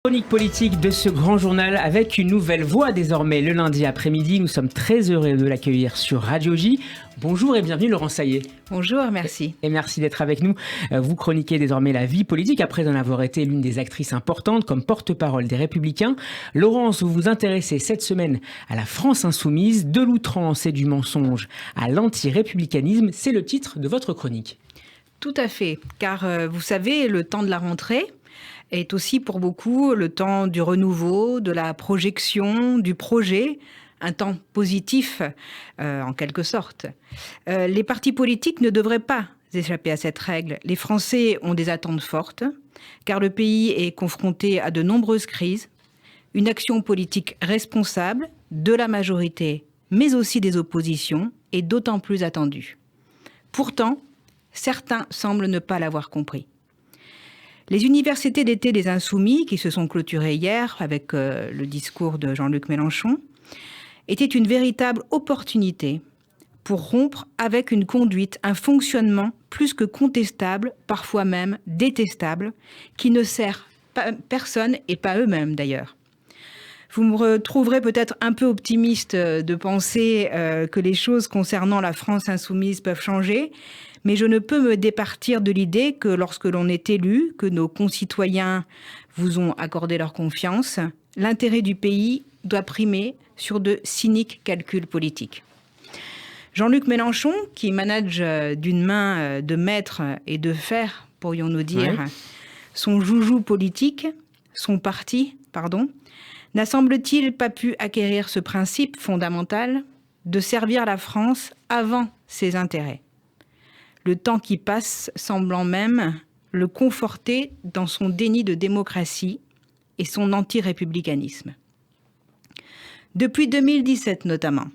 Chronique politique de ce grand journal avec une nouvelle voix désormais le lundi après-midi. Nous sommes très heureux de l'accueillir sur Radio J. Bonjour et bienvenue Laurence Saillé. Bonjour, merci. Et merci d'être avec nous. Vous chroniquez désormais la vie politique après en avoir été l'une des actrices importantes comme porte-parole des Républicains. Laurence, vous vous intéressez cette semaine à la France insoumise, de l'outrance et du mensonge à l'anti-républicanisme. C'est le titre de votre chronique. Tout à fait, car vous savez, le temps de la rentrée est aussi pour beaucoup le temps du renouveau, de la projection, du projet, un temps positif en quelque sorte. Les partis politiques ne devraient pas échapper à cette règle. Les Français ont des attentes fortes, car le pays est confronté à de nombreuses crises. Une action politique responsable de la majorité, mais aussi des oppositions, est d'autant plus attendue. Pourtant, certains semblent ne pas l'avoir compris. Les universités d'été des Insoumis, qui se sont clôturées hier avec le discours de Jean-Luc Mélenchon, étaient une véritable opportunité pour rompre avec une conduite, un fonctionnement plus que contestable, parfois même détestable, qui ne sert personne et pas eux-mêmes d'ailleurs. Vous me retrouverez peut-être un peu optimiste de penser que les choses concernant la France insoumise peuvent changer, mais je ne peux me départir de l'idée que lorsque l'on est élu, que nos concitoyens vous ont accordé leur confiance, l'intérêt du pays doit primer sur de cyniques calculs politiques. Jean-Luc Mélenchon, qui manage d'une main de maître et de fer, pourrions-nous dire, son joujou politique, son parti, n'a semble-t-il pas pu acquérir ce principe fondamental de servir la France avant ses intérêts. Le temps qui passe semblant même le conforter dans son déni de démocratie et son anti-républicanisme. Depuis 2017 notamment,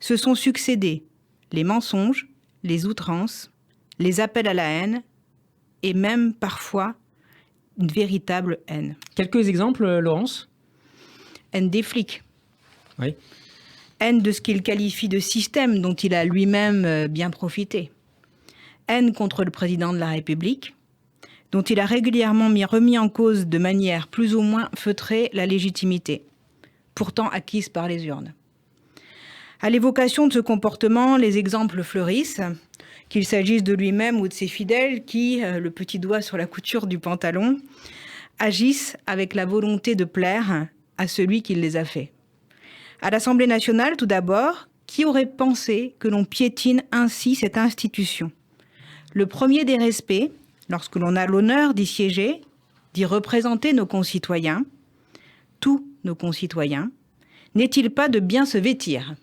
se sont succédés les mensonges, les outrances, les appels à la haine et même parfois une véritable haine. Quelques exemples, Laurence ? Haine des flics. Oui. Haine de ce qu'il qualifie de système dont il a lui-même bien profité. Haine contre le président de la République, dont il a régulièrement remis en cause de manière plus ou moins feutrée la légitimité, pourtant acquise par les urnes. À l'évocation de ce comportement, les exemples fleurissent, qu'il s'agisse de lui-même ou de ses fidèles qui, le petit doigt sur la couture du pantalon, agissent avec la volonté de plaire à celui qui les a faits. À l'Assemblée nationale, tout d'abord, qui aurait pensé que l'on piétine ainsi cette institution ? Le premier des respects, lorsque l'on a l'honneur d'y siéger, d'y représenter nos concitoyens, tous nos concitoyens, n'est-il pas de bien se vêtir ?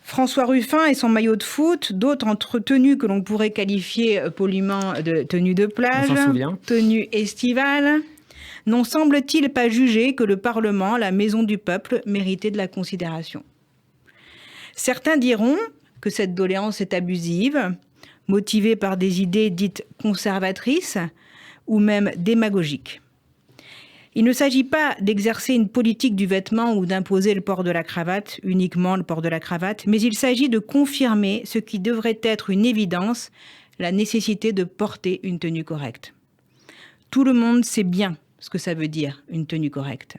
François Ruffin et son maillot de foot, d'autres entre tenues que l'on pourrait qualifier poliment de tenues de plage, tenues estivales, n'ont semble-t-il pas jugé que le Parlement, la maison du peuple, méritait de la considération. Certains diront que cette doléance est abusive, motivée par des idées dites conservatrices ou même démagogiques. Il ne s'agit pas d'exercer une politique du vêtement ou d'imposer le port de la cravate, uniquement le port de la cravate, mais il s'agit de confirmer ce qui devrait être une évidence, la nécessité de porter une tenue correcte. Tout le monde sait bien ce que ça veut dire, une tenue correcte.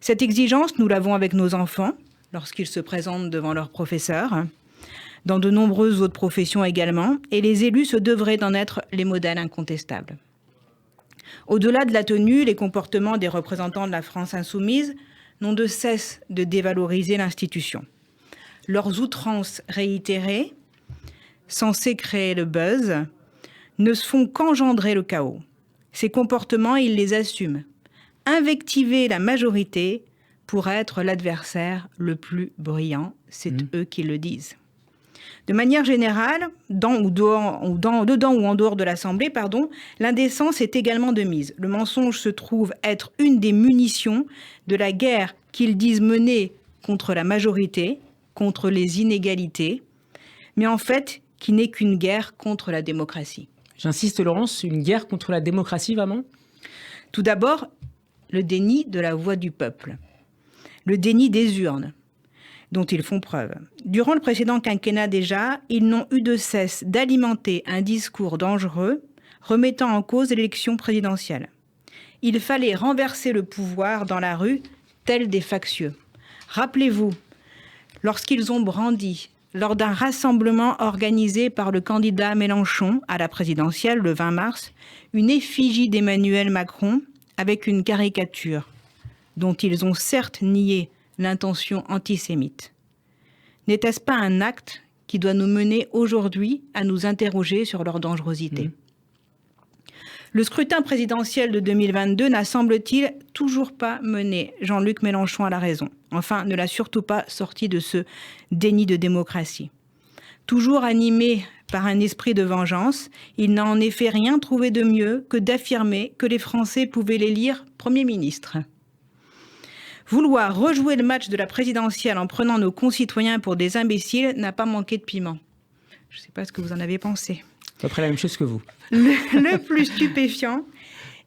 Cette exigence, nous l'avons avec nos enfants, lorsqu'ils se présentent devant leurs professeurs, dans de nombreuses autres professions également, et les élus se devraient d'en être les modèles incontestables. Au-delà de la tenue, les comportements des représentants de la France insoumise n'ont de cesse de dévaloriser l'institution. Leurs outrances réitérées, censées créer le buzz, ne se font qu'engendrer le chaos. Ces comportements, ils les assument. Invectiver la majorité pour être l'adversaire le plus brillant, c'est eux qui le disent. De manière générale, dedans ou en dehors de l'Assemblée, l'indécence est également de mise. Le mensonge se trouve être une des munitions de la guerre qu'ils disent mener contre la majorité, contre les inégalités, mais en fait, qui n'est qu'une guerre contre la démocratie. J'insiste, Laurence, une guerre contre la démocratie, vraiment ? Tout d'abord, le déni de la voix du peuple, le déni des urnes, dont ils font preuve. Durant le précédent quinquennat déjà, ils n'ont eu de cesse d'alimenter un discours dangereux remettant en cause l'élection présidentielle. Il fallait renverser le pouvoir dans la rue, tels des factieux. Rappelez-vous, lorsqu'ils ont brandi, lors d'un rassemblement organisé par le candidat Mélenchon à la présidentielle le 20 mars, une effigie d'Emmanuel Macron avec une caricature, dont ils ont certes nié l'intention antisémite. N'était-ce pas un acte qui doit nous mener aujourd'hui à nous interroger sur leur dangerosité ? Le scrutin présidentiel de 2022 n'a, semble-t-il, toujours pas mené Jean-Luc Mélenchon à la raison. Enfin, ne l'a surtout pas sorti de ce déni de démocratie. Toujours animé par un esprit de vengeance, il n'a en effet rien trouvé de mieux que d'affirmer que les Français pouvaient l'élire Premier ministre. Vouloir rejouer le match de la présidentielle en prenant nos concitoyens pour des imbéciles n'a pas manqué de piment. Je ne sais pas ce que vous en avez pensé. C'est à peu près la même chose que vous. Le plus stupéfiant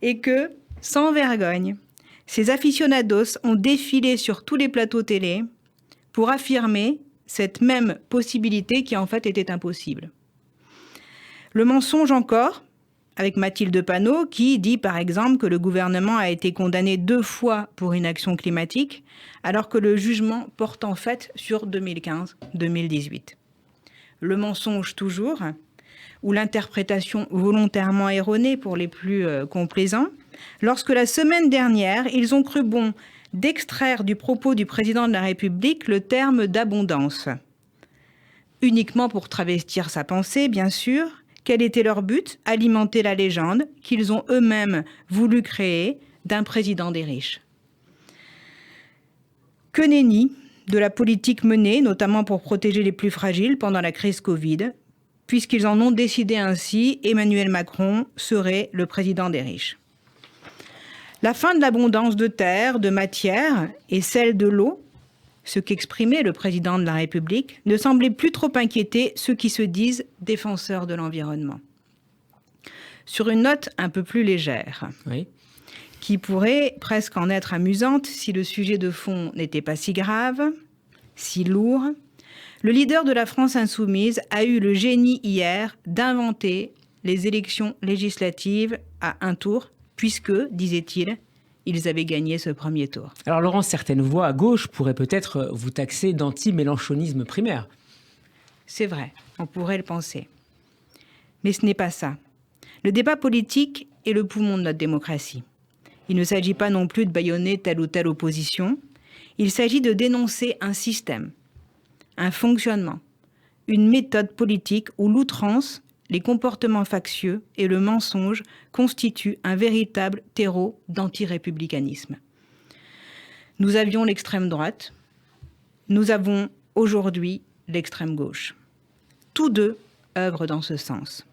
est que, sans vergogne, ces aficionados ont défilé sur tous les plateaux télé pour affirmer cette même possibilité qui en fait était impossible. Le mensonge encore, avec Mathilde Panot, qui dit par exemple que le gouvernement a été condamné 2 fois pour inaction climatique, alors que le jugement porte en fait sur 2015-2018. Le mensonge toujours, ou l'interprétation volontairement erronée pour les plus complaisants, lorsque la semaine dernière, ils ont cru bon d'extraire du propos du président de la République le terme d'abondance. Uniquement pour travestir sa pensée, bien sûr. Quel était leur but ? Alimenter la légende qu'ils ont eux-mêmes voulu créer d'un président des riches. Que nenni de la politique menée, notamment pour protéger les plus fragiles pendant la crise Covid. Puisqu'ils en ont décidé ainsi, Emmanuel Macron serait le président des riches. La fin de l'abondance de terre, de matière et celle de l'eau, ce qu'exprimait le président de la République, ne semblait plus trop inquiéter ceux qui se disent défenseurs de l'environnement. Sur une note un peu plus légère, oui, qui pourrait presque en être amusante si le sujet de fond n'était pas si grave, si lourd, le leader de la France insoumise a eu le génie hier d'inventer les élections législatives à un tour, puisque, disait-il, ils avaient gagné ce premier tour. Alors Laurent, certaines voix à gauche pourraient peut-être vous taxer d'anti-mélenchonisme primaire. C'est vrai, on pourrait le penser. Mais ce n'est pas ça. Le débat politique est le poumon de notre démocratie. Il ne s'agit pas non plus de bâillonner telle ou telle opposition. Il s'agit de dénoncer un système, un fonctionnement, une méthode politique où l'outrance, les comportements factieux et le mensonge constituent un véritable terreau d'antirépublicanisme. Nous avions l'extrême droite, nous avons aujourd'hui l'extrême gauche. Tous deux œuvrent dans ce sens.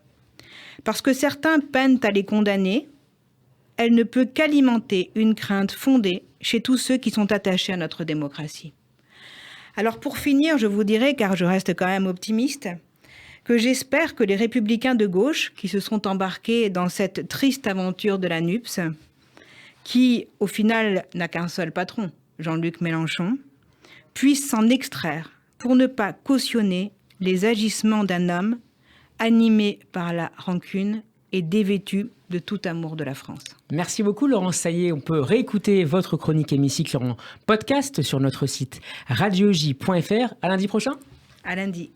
Parce que certains peinent à les condamner, elle ne peut qu'alimenter une crainte fondée chez tous ceux qui sont attachés à notre démocratie. Alors pour finir, je vous dirai, car je reste quand même optimiste, que j'espère que les républicains de gauche qui se sont embarqués dans cette triste aventure de la NUPES, qui au final n'a qu'un seul patron, Jean-Luc Mélenchon, puissent s'en extraire pour ne pas cautionner les agissements d'un homme animé par la rancune et dévêtu de tout amour de la France. Merci beaucoup Laurence Saillé. On peut réécouter votre chronique hémicycle en podcast sur notre site radioj.fr. À lundi prochain. À lundi.